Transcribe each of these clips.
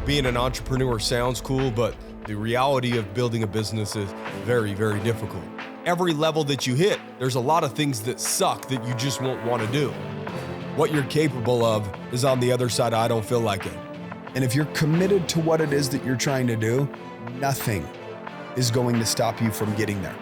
being an entrepreneur sounds cool, but the reality of building a business is very, very difficult. Every level that you hit, there's a lot of things that suck that you just won't want to do. What you're capable of is on the other side. I don't feel like it. And if you're committed to what it is that you're trying to do, nothing is going to stop you from getting there.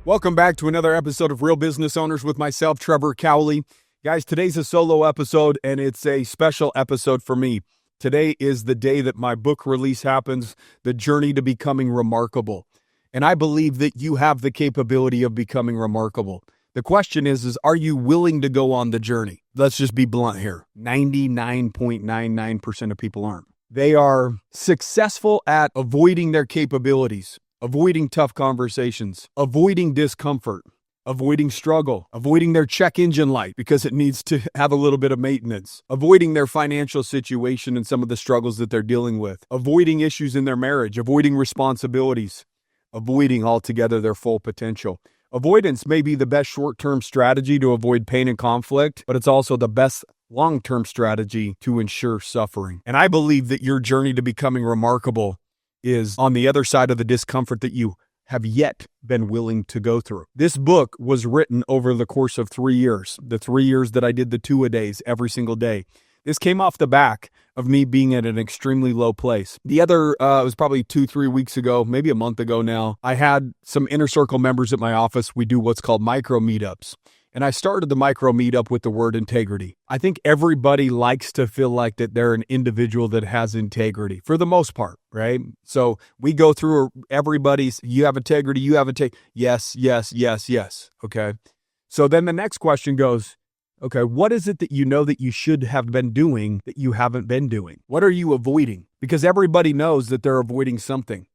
Welcome back to another episode of Real Business Owners with myself, Trevor Cowley. Guys, today's a solo episode, and it's a special episode for me. Today is the day that my book release happens, The Journey to Becoming Remarkable. And I believe that you have the capability of becoming remarkable. The question is are you willing to go on the journey? Let's just be blunt here. 99.99% of people aren't. They are successful at avoiding their capabilities, avoiding tough conversations, avoiding discomfort, avoiding struggle, avoiding their check engine light because it needs to have a little bit of maintenance, avoiding their financial situation and some of the struggles that they're dealing with, avoiding issues in their marriage, avoiding responsibilities, avoiding altogether their full potential. Avoidance may be the best short-term strategy to avoid pain and conflict, but it's also the best long-term strategy to ensure suffering. And I believe that your journey to becoming remarkable is on the other side of the discomfort that you have yet been willing to go through. This book was written over the course of 3 years, the 3 years that I did the 2-a-days every single day. This came off the back of me being at an extremely low place. The other, it was probably 2-3 weeks ago, maybe a month ago now, I had some inner circle members at my office. We do what's called micro meetups. And I started the micro meetup with the word integrity. I think everybody likes to feel like that they're an individual that has integrity for the most part, right? So we go through everybody's, you have integrity, you have integrity. Yes, yes, yes, yes. Okay. So then the next question goes, okay, what is it that you know that you should have been doing that you haven't been doing? What are you avoiding? Because everybody knows that they're avoiding something.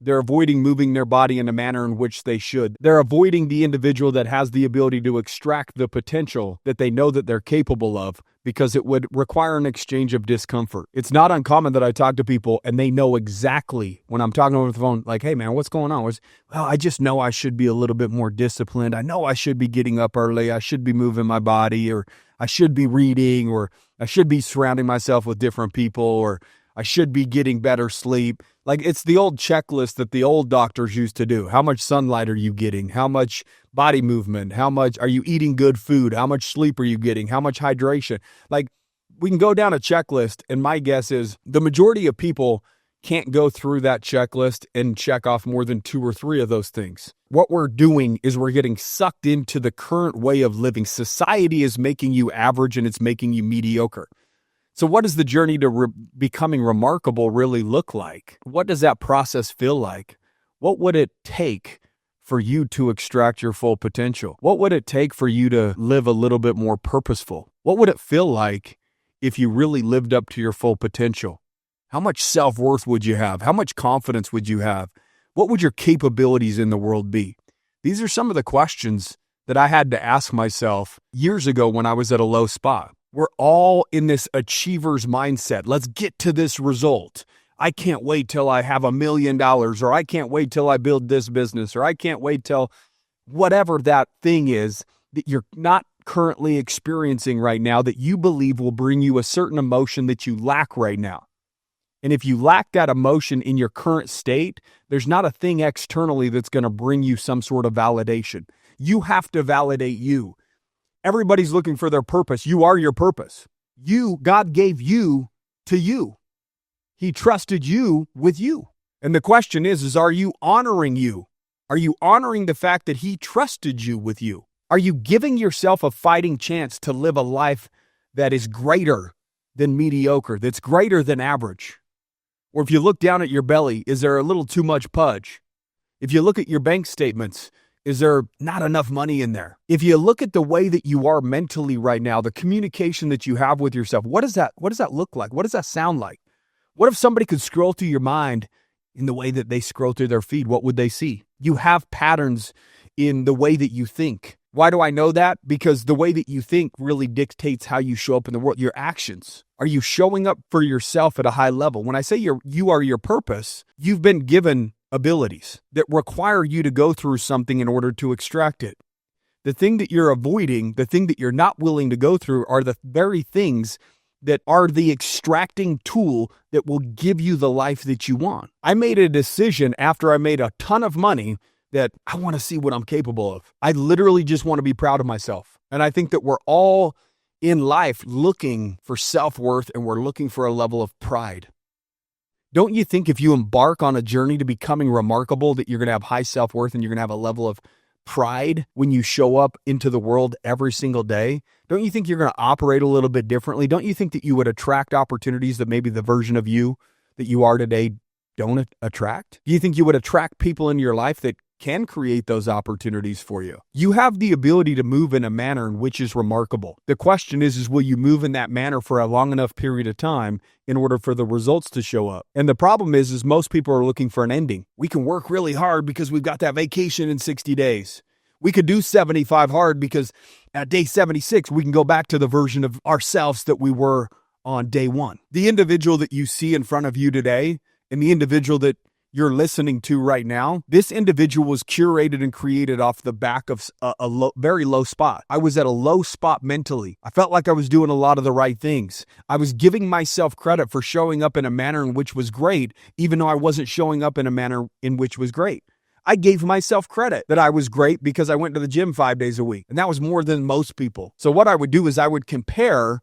They're avoiding moving their body in a manner in which they should. They're avoiding the individual that has the ability to extract the potential that they know that they're capable of because it would require an exchange of discomfort. It's not uncommon that I talk to people and they know exactly when I'm talking over the phone, like, hey man, what's going on? Well, I just know I should be a little bit more disciplined. I know I should be getting up early. I should be moving my body, or I should be reading, or I should be surrounding myself with different people, or I should be getting better sleep. Like, it's the old checklist that the old doctors used to do. How much sunlight are you getting? How much body movement? How much are you eating good food? How much sleep are you getting? How much hydration? Like, we can go down a checklist, and my guess is the majority of people can't go through that checklist and check off more than 2 or 3 of those things. What we're doing is we're getting sucked into the current way of living. Society is making you average and it's making you mediocre. So what does the journey to becoming remarkable really look like? What does that process feel like? What would it take for you to extract your full potential? What would it take for you to live a little bit more purposeful? What would it feel like if you really lived up to your full potential? How much self-worth would you have? How much confidence would you have? What would your capabilities in the world be? These are some of the questions that I had to ask myself years ago when I was at a low spot. We're all in this achiever's mindset. Let's get to this result. I can't wait till I have $1 million, or I can't wait till I build this business, or I can't wait till whatever that thing is that you're not currently experiencing right now that you believe will bring you a certain emotion that you lack right now. And if you lack that emotion in your current state, there's not a thing externally that's going to bring you some sort of validation. You have to validate you. Everybody's looking for their purpose. You are your purpose. God gave you to you. He trusted you with you. And the question is are you honoring you? Are you honoring the fact that he trusted you with you? Are you giving yourself a fighting chance to live a life that is greater than mediocre, that's greater than average? Or if you look down at your belly, is there a little too much pudge? If you look at your bank statements, is there not enough money in there? If you look at the way that you are mentally right now, the communication that you have with yourself, what does that look like? What does that sound like? What if somebody could scroll through your mind in the way that they scroll through their feed? What would they see? You have patterns in the way that you think. Why do I know that? Because the way that you think really dictates how you show up in the world. Your actions. Are you showing up for yourself at a high level? When I say you are your purpose, you've been given abilities that require you to go through something in order to extract it. The thing that you're avoiding, the thing that you're not willing to go through are the very things that are the extracting tool that will give you the life that you want. I made a decision after I made a ton of money that I want to see what I'm capable of. I literally just want to be proud of myself. And I think that we're all in life looking for self-worth, and we're looking for a level of pride. Don't you think if you embark on a journey to becoming remarkable that you're going to have high self-worth and you're going to have a level of pride when you show up into the world every single day? Don't you think you're going to operate a little bit differently? Don't you think that you would attract opportunities that maybe the version of you that you are today don't attract? Do you think you would attract people in your life that can create those opportunities for you? You have the ability to move in a manner in which is remarkable. The question is will you move in that manner for a long enough period of time in order for the results to show up? And the problem is most people are looking for an ending. We can work really hard because we've got that vacation in 60 days. We could do 75 hard because at day 76, we can go back to the version of ourselves that we were on day one. The individual that you see in front of you today and the individual that you're listening to right now, this individual was curated and created off the back of a very low spot. I was at a low spot mentally. I felt like I was doing a lot of the right things. I was giving myself credit for showing up in a manner in which was great, even though I wasn't showing up in a manner in which was great. I gave myself credit that I was great because I went to the gym 5 days a week, and that was more than most people. So what I would do is I would compare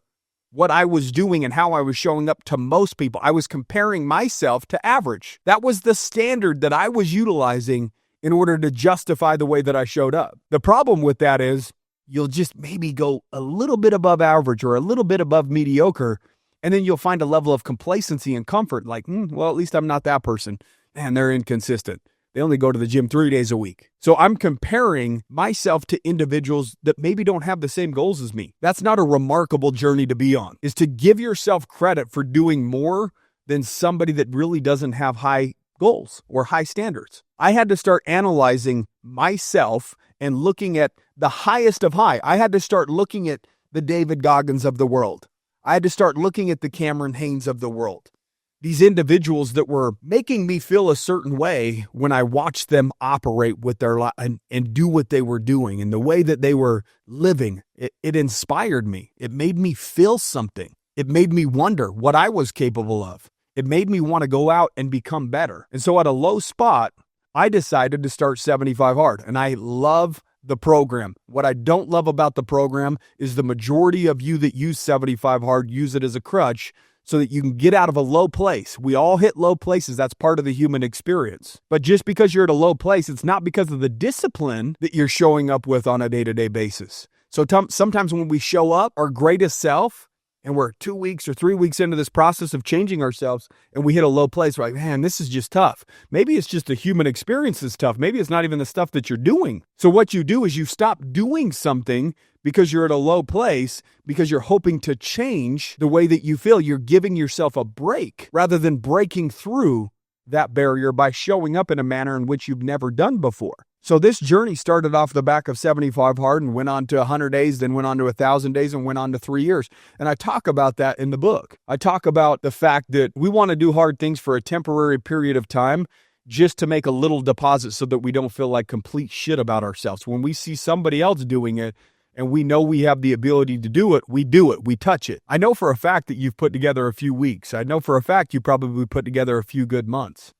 what I was doing and how I was showing up to most people. I was comparing myself to average. That was the standard that I was utilizing in order to justify the way that I showed up. The problem with that is you'll just maybe go a little bit above average or a little bit above mediocre, and then you'll find a level of complacency and comfort like, well, at least I'm not that person. Man, they're inconsistent. They only go to the gym 3 days a week. So I'm comparing myself to individuals that maybe don't have the same goals as me. That's not a remarkable journey to be on, is to give yourself credit for doing more than somebody that really doesn't have high goals or high standards. I had to start analyzing myself and looking at the highest of high. I had to start looking at the David Goggins of the world. I had to start looking at the Cameron Haynes of the world. These individuals that were making me feel a certain way when I watched them operate with their life and do what they were doing and the way that they were living, it inspired me. It made me feel something. It made me wonder what I was capable of. It made me want to go out and become better. And so at a low spot, I decided to start 75 Hard, and I love the program. What I don't love about the program is the majority of you that use 75 Hard use it as a crutch so that you can get out of a low place. We all hit low places. That's part of the human experience. But just because you're at a low place, it's not because of the discipline that you're showing up with on a day-to-day basis. So sometimes when we show up our greatest self, and we're 2 weeks or 3 weeks into this process of changing ourselves, and we hit a low place, we're like, man, this is just tough. Maybe it's just the human experience that's tough. Maybe it's not even the stuff that you're doing. So what you do is you stop doing something because you're at a low place, because you're hoping to change the way that you feel. You're giving yourself a break rather than breaking through that barrier by showing up in a manner in which you've never done before. So this journey started off the back of 75 Hard and went on to 100 days, then went on to 1,000 days and went on to 3 years. And I talk about that in the book. I talk about the fact that we want to do hard things for a temporary period of time just to make a little deposit so that we don't feel like complete shit about ourselves. When we see somebody else doing it, and we know we have the ability to do it, we do it, we touch it. I know for a fact that you've put together a few weeks. I know for a fact you probably put together a few good months.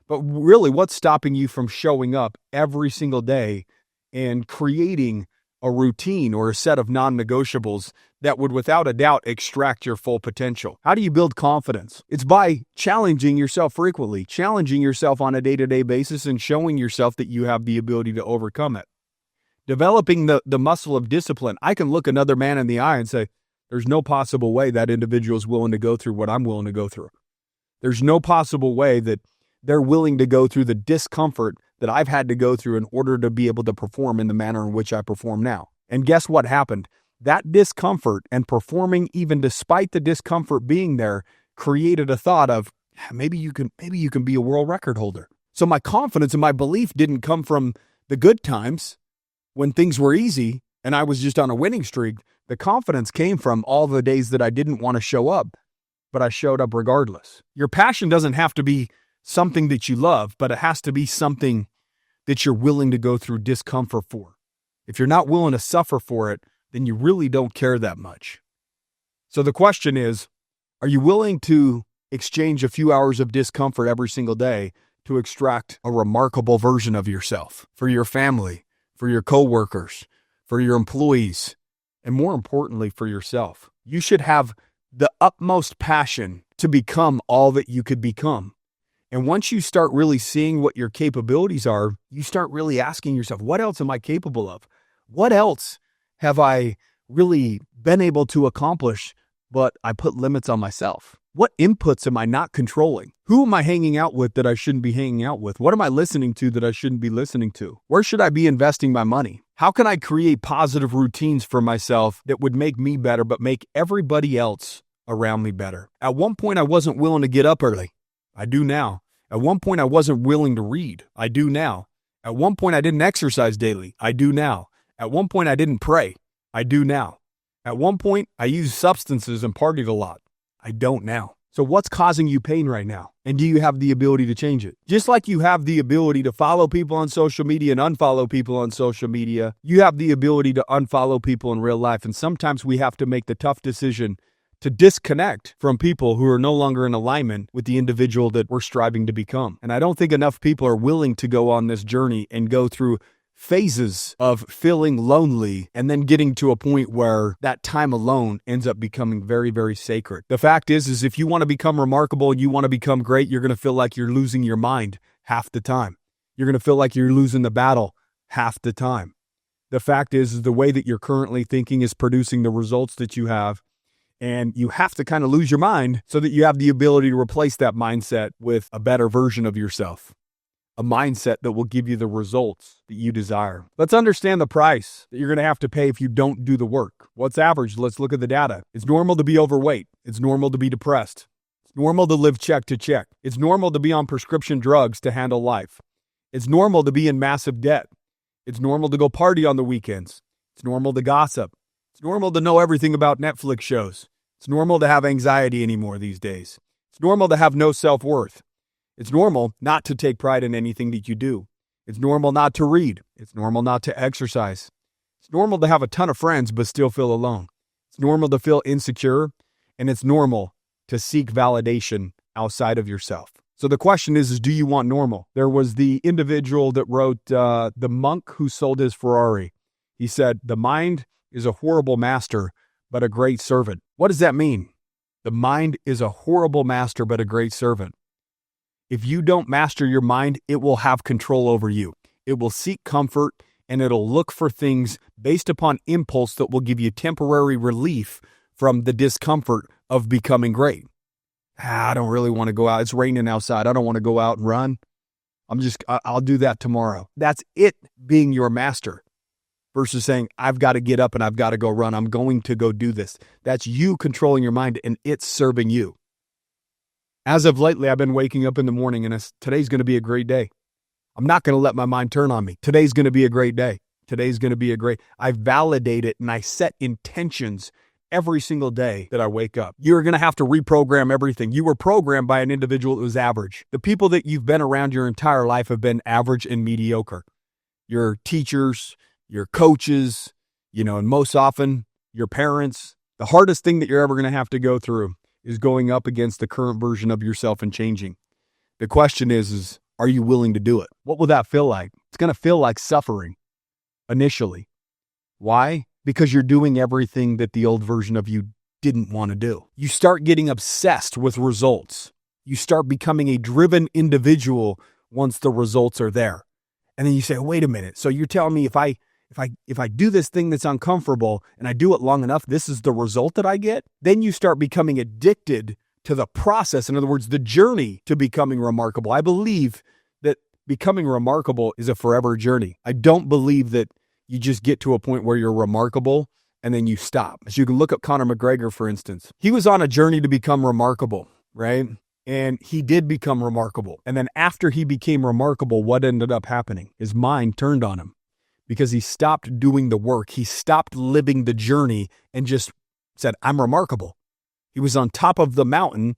But really, what's stopping you from showing up every single day and creating a routine or a set of non-negotiables that would without a doubt extract your full potential? How do you build confidence? It's by challenging yourself frequently, challenging yourself on a day-to-day basis and showing yourself that you have the ability to overcome it. Developing the muscle of discipline. I can look another man in the eye and say, there's no possible way that individual is willing to go through what I'm willing to go through. There's no possible way that they're willing to go through the discomfort that I've had to go through in order to be able to perform in the manner in which I perform now. And guess what happened? That discomfort and performing even despite the discomfort being there created a thought of, maybe you can be a world record holder. So my confidence and my belief didn't come from the good times when things were easy and I was just on a winning streak. The confidence came from all the days that I didn't want to show up, but I showed up regardless. Your passion doesn't have to be something that you love, but it has to be something that you're willing to go through discomfort for. If you're not willing to suffer for it, then you really don't care that much. So the question is, are you willing to exchange a few hours of discomfort every single day to extract a remarkable version of yourself for your family, for your coworkers, for your employees, and more importantly, for yourself? You should have the utmost passion to become all that you could become. And once you start really seeing what your capabilities are, you start really asking yourself, what else am I capable of? What else have I really been able to accomplish, but I put limits on myself? What inputs am I not controlling? Who am I hanging out with that I shouldn't be hanging out with? What am I listening to that I shouldn't be listening to? Where should I be investing my money? How can I create positive routines for myself that would make me better, but make everybody else around me better? At one point, I wasn't willing to get up early. I do now. At one point, I wasn't willing to read. I do now. At one point, I didn't exercise daily. I do now. At one point, I didn't pray. I do now. At one point, I used substances and partied a lot. I don't now. So what's causing you pain right now? And do you have the ability to change it? Just like you have the ability to follow people on social media and unfollow people on social media, you have the ability to unfollow people in real life. And sometimes we have to make the tough decision to disconnect from people who are no longer in alignment with the individual that we're striving to become. And I don't think enough people are willing to go on this journey and go through phases of feeling lonely and then getting to a point where that time alone ends up becoming very, very sacred. The fact is if you want to become remarkable and you want to become great, you're going to feel like you're losing your mind half the time. You're going to feel like you're losing the battle half the time. The fact is the way that you're currently thinking is producing the results that you have. And you have to kind of lose your mind so that you have the ability to replace that mindset with a better version of yourself. A mindset that will give you the results that you desire. Let's understand the price that you're going to have to pay if you don't do the work. What's average? Let's look at the data. It's normal to be overweight. It's normal to be depressed. It's normal to live check to check. It's normal to be on prescription drugs to handle life. It's normal to be in massive debt. It's normal to go party on the weekends. It's normal to gossip. It's normal to know everything about Netflix shows. It's normal to have anxiety anymore these days. It's normal to have no self-worth. It's normal not to take pride in anything that you do. It's normal not to read. It's normal not to exercise. It's normal to have a ton of friends but still feel alone. It's normal to feel insecure, and it's normal to seek validation outside of yourself. So the question is do you want normal? There was the individual that wrote The Monk Who Sold His Ferrari. He said, "The mind is a horrible master, but a great servant." What does that mean? The mind is a horrible master, but a great servant. If you don't master your mind, it will have control over you. It will seek comfort, and it'll look for things based upon impulse that will give you temporary relief from the discomfort of becoming great. I don't really want to go out. It's raining outside. I don't want to go out and run. I'll do that tomorrow. That's it being your master versus saying, I've got to get up and I've got to go run. I'm going to go do this. That's you controlling your mind and it's serving you. As of lately, I've been waking up in the morning and today's going to be a great day. I'm not going to let my mind turn on me. Today's going to be a great day. Today's going to be a great. I validate it and I set intentions every single day that I wake up. You're going to have to reprogram everything. You were programmed by an individual that was average. The people that you've been around your entire life have been average and mediocre. Your teachers, your coaches, and most often your parents. The hardest thing that you're ever going to have to go through is going up against the current version of yourself and changing. The question is are you willing to do it? What will that feel like? It's going to feel like suffering initially. Why? Because you're doing everything that the old version of you didn't want to do. You start getting obsessed with results. You start becoming a driven individual once the results are there. And then you say, wait a minute. So you're telling me if I do this thing that's uncomfortable and I do it long enough, this is the result that I get? Then you start becoming addicted to the process. In other words, the journey to becoming remarkable. I believe that becoming remarkable is a forever journey. I don't believe that you just get to a point where you're remarkable and then you stop. As you can look at Conor McGregor, for instance. He was on a journey to become remarkable, right? And he did become remarkable. And then after he became remarkable, what ended up happening? His mind turned on him because he stopped doing the work. He stopped living the journey and just said, I'm remarkable. He was on top of the mountain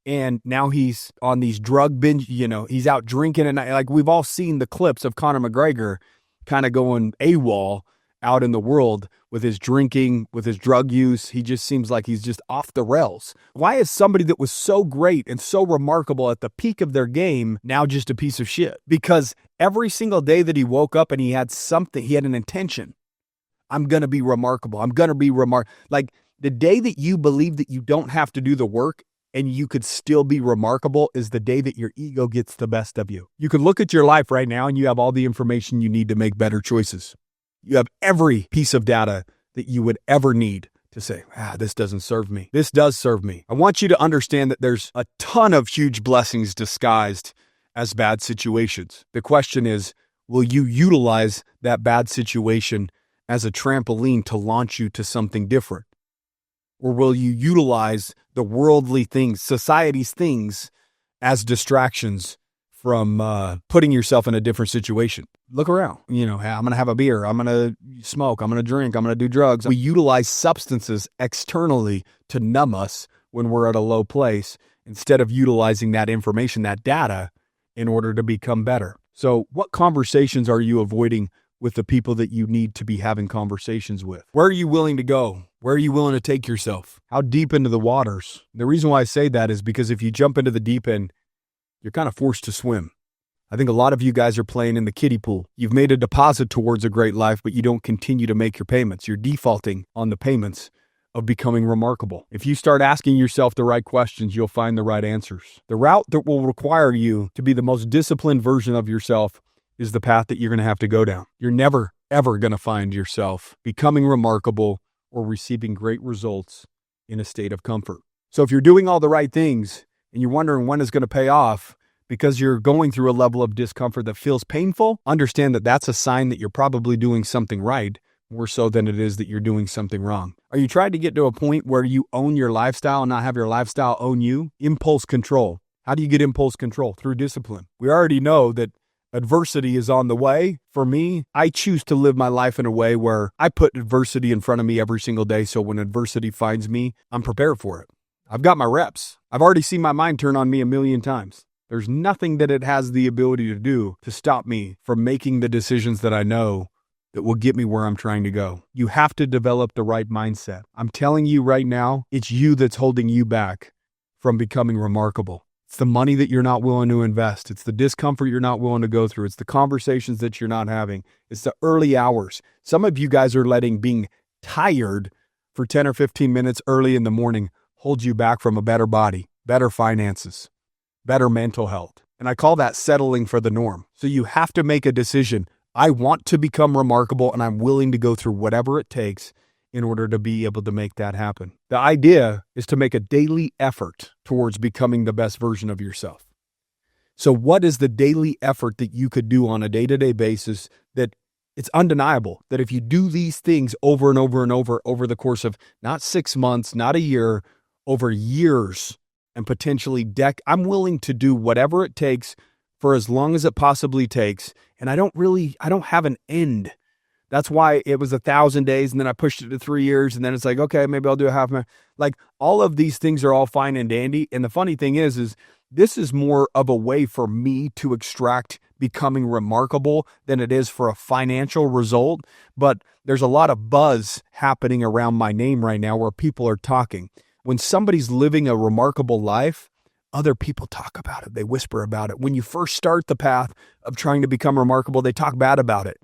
and now he's on these drug binge, he's out drinking at night. Like we've all seen the clips of Conor McGregor kind of going AWOL out in the world with his drinking, with his drug use. He just seems like he's just off the rails. Why is somebody that was so great and so remarkable at the peak of their game now just a piece of shit? Because every single day that he woke up and he had something, he had an intention. I'm going to be remarkable. I'm going to be like the day that you believe that you don't have to do the work and you could still be remarkable is the day that your ego gets the best of you. You can look at your life right now and you have all the information you need to make better choices. You have every piece of data that you would ever need to say, this doesn't serve me. This does serve me. I want you to understand that there's a ton of huge blessings disguised as bad situations. The question is, will you utilize that bad situation as a trampoline to launch you to something different? Or will you utilize the worldly things, society's things, as distractions from putting yourself in a different situation? Look around. I'm going to have a beer. I'm going to smoke. I'm going to drink. I'm going to do drugs. We utilize substances externally to numb us when we're at a low place instead of utilizing that information, that data, in order to become better. So what conversations are you avoiding with the people that you need to be having conversations with? Where are you willing to go? Where are you willing to take yourself? How deep into the waters? The reason why I say that is because if you jump into the deep end, you're kind of forced to swim. I think a lot of you guys are playing in the kiddie pool. You've made a deposit towards a great life, but you don't continue to make your payments. You're defaulting on the payments of becoming remarkable. If you start asking yourself the right questions, you'll find the right answers. The route that will require you to be the most disciplined version of yourself is the path that you're going to have to go down. You're never, ever going to find yourself becoming remarkable or receiving great results in a state of comfort. So if you're doing all the right things and you're wondering when it's going to pay off because you're going through a level of discomfort that feels painful, understand that that's a sign that you're probably doing something right, more so than it is that you're doing something wrong. Are you trying to get to a point where you own your lifestyle and not have your lifestyle own you? Impulse control. How do you get impulse control? Through discipline. We already know that adversity is on the way. For me, I choose to live my life in a way where I put adversity in front of me every single day. So when adversity finds me, I'm prepared for it. I've got my reps. I've already seen my mind turn on me 1,000,000 times. There's nothing that it has the ability to do to stop me from making the decisions that I know that will get me where I'm trying to go. You have to develop the right mindset. I'm telling you right now, it's you that's holding you back from becoming remarkable. It's the money that you're not willing to invest. It's the discomfort you're not willing to go through. It's the conversations that you're not having. It's the early hours. Some of you guys are letting being tired for 10 or 15 minutes early in the morning hold you back from a better body, better finances, better mental health. And I call that settling for the norm. So you have to make a decision. I want to become remarkable and I'm willing to go through whatever it takes in order to be able to make that happen. The idea is to make a daily effort towards becoming the best version of yourself. So what is the daily effort that you could do on a day-to-day basis that it's undeniable that if you do these things over and over and over the course of not 6 months, not a year, over years and potentially I'm willing to do whatever it takes for as long as it possibly takes. And I don't have an end. That's why it was 1,000 days and then I pushed it to 3 years and then it's like, okay, maybe I'll do a half marathon. Like all of these things are all fine and dandy. And the funny thing is this is more of a way for me to extract becoming remarkable than it is for a financial result. But there's a lot of buzz happening around my name right now where people are talking. When somebody's living a remarkable life, other people talk about it. They whisper about it. When you first start the path of trying to become remarkable, they talk bad about it.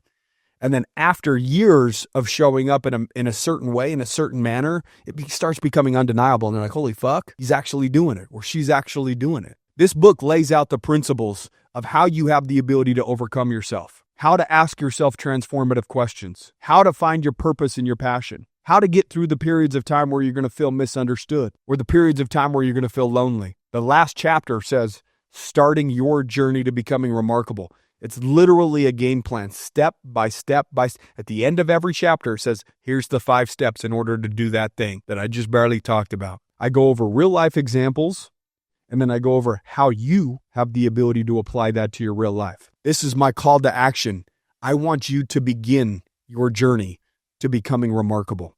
And then after years of showing up in a certain way, in a certain manner, it starts becoming undeniable. And they're like, holy fuck, he's actually doing it or she's actually doing it. This book lays out the principles of how you have the ability to overcome yourself, how to ask yourself transformative questions, how to find your purpose and your passion, how to get through the periods of time where you're going to feel misunderstood or the periods of time where you're going to feel lonely. The last chapter says, starting your journey to becoming remarkable. It's literally a game plan, step by step. At the end of every chapter, it says, here's the 5 steps in order to do that thing that I just barely talked about. I go over real life examples, and then I go over how you have the ability to apply that to your real life. This is my call to action. I want you to begin your journey to becoming remarkable.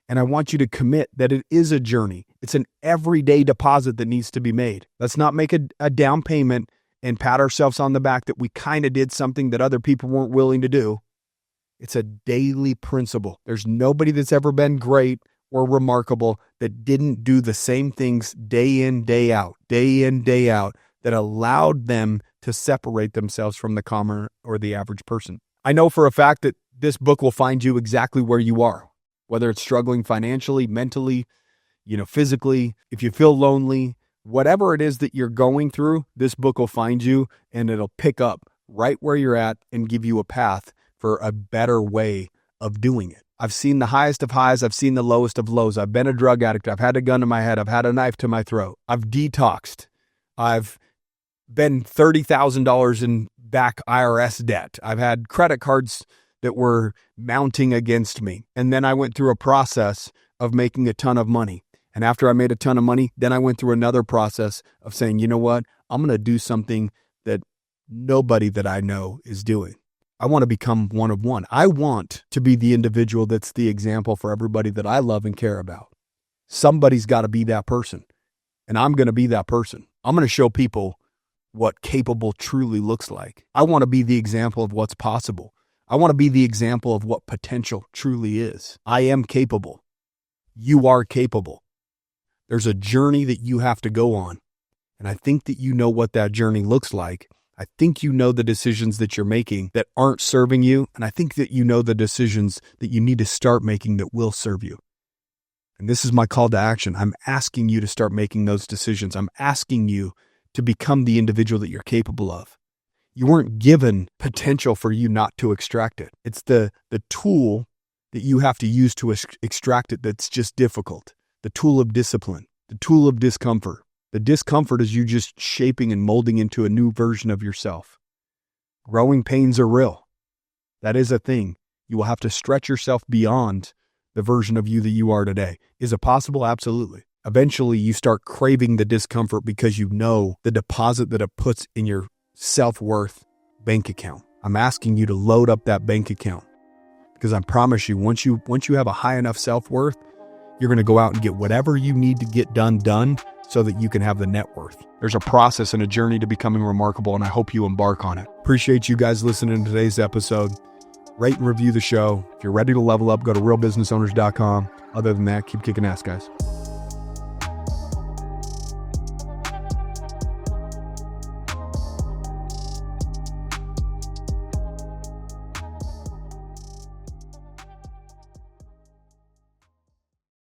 And I want you to commit that it is a journey. It's an everyday deposit that needs to be made. Let's not make a down payment and pat ourselves on the back that we kind of did something that other people weren't willing to do. It's a daily principle. There's nobody that's ever been great or remarkable that didn't do the same things day in, day out, that allowed them to separate themselves from the common or the average person. I know for a fact that this book will find you exactly where you are, whether it's struggling financially, mentally, physically, if you feel lonely, whatever it is that you're going through, this book will find you and it'll pick up right where you're at and give you a path for a better way of doing it. I've seen the highest of highs. I've seen the lowest of lows. I've been a drug addict. I've had a gun to my head. I've had a knife to my throat. I've detoxed. I've been $30,000 in back IRS debt. I've had credit cards that were mounting against me. And then I went through a process of making a ton of money. And after I made a ton of money, then I went through another process of saying, you know what? I'm going to do something that nobody that I know is doing. I want to become one of one. I want to be the individual that's the example for everybody that I love and care about. Somebody's got to be that person. And I'm going to be that person. I'm going to show people what capable truly looks like. I want to be the example of what's possible. I want to be the example of what potential truly is. I am capable. You are capable. There's a journey that you have to go on. And I think that you know what that journey looks like. I think you know the decisions that you're making that aren't serving you. And I think that you know the decisions that you need to start making that will serve you. And this is my call to action. I'm asking you to start making those decisions. I'm asking you to become the individual that you're capable of. You weren't given potential for you not to extract it. It's the tool that you have to use to extract it that's just difficult. The tool of discipline, the tool of discomfort. The discomfort is you just shaping and molding into a new version of yourself. Growing pains are real. That is a thing. You will have to stretch yourself beyond the version of you that you are today. Is it possible? Absolutely. Eventually, you start craving the discomfort because you know the deposit that it puts in your self-worth bank account. I'm asking you to load up that bank account because I promise you, once you have a high enough self-worth, you're going to go out and get whatever you need to get done so that you can have the net worth. There's a process and a journey to becoming remarkable, and I hope you embark on it. Appreciate you guys listening to today's episode. Rate and review the show. If you're ready to level up, go to realbusinessowners.com. Other than that, keep kicking ass, guys.